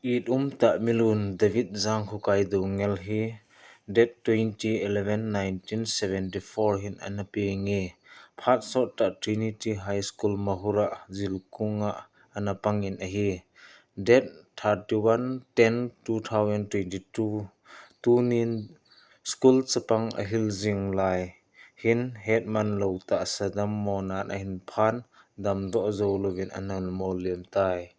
Eid ta milun David Zhang Hukai du ngel hi date 20/11/1974 hin anapi nge phat so ta Trinity High School Mahura Zilkunga anapangin ahi date 31/10/2022 tunin school chapang ahil jing lai hin headman lo ta sadam monan ahin phan dam do zo lovin anal molem tai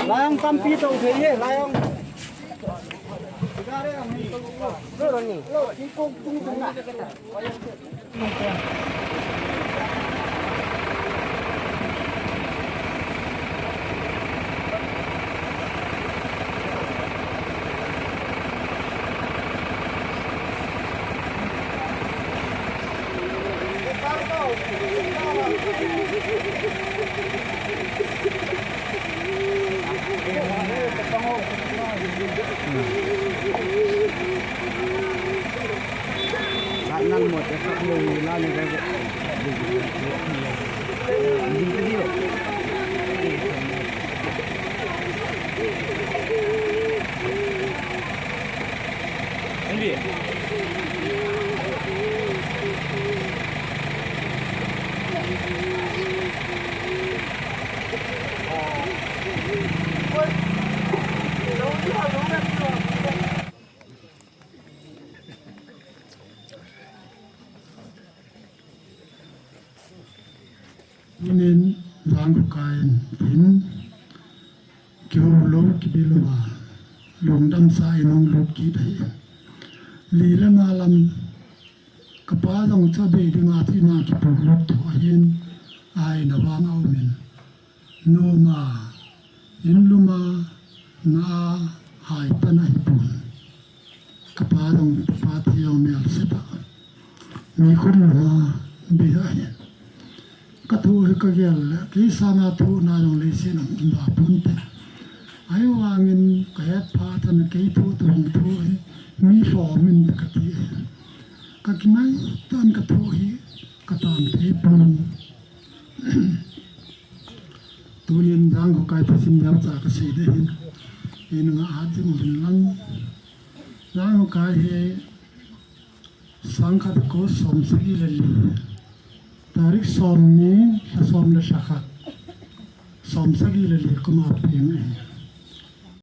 Layang tampi tau thế layang. Rồi nhỉ. Cái cô tung tung à. Nan một cái phát lùi la này đây đi cái gì vậy anh đi nên vang của cái hình kiểu lâu kỳ bị lừa lồng đâm sai nông lục kỳ đấy lì lên mà làm cái ba dòng cho bề đi ngã thì ngã cái bụng lục thọ yên ai đã vang ao mình nô mà yên lu mà na hai tan hai bụng cái ba dòng phát hiện mèo sẽ ta mi khôn là bị hại cái thu cái gel cái sana thu na dòng lấy xin ông bà bún te ai wangin cái phát thành cái thu tung thu mi phò mình cái gì cái này tan cái thu hi cái tan thế bún tu nhiên giang có cái xin nhau trả cái gì đấy in ngã hạt chứ mình lăng giang có cái he sang khát có som sagi lali tarik som ni som le shakhat som sagi lali kuma ping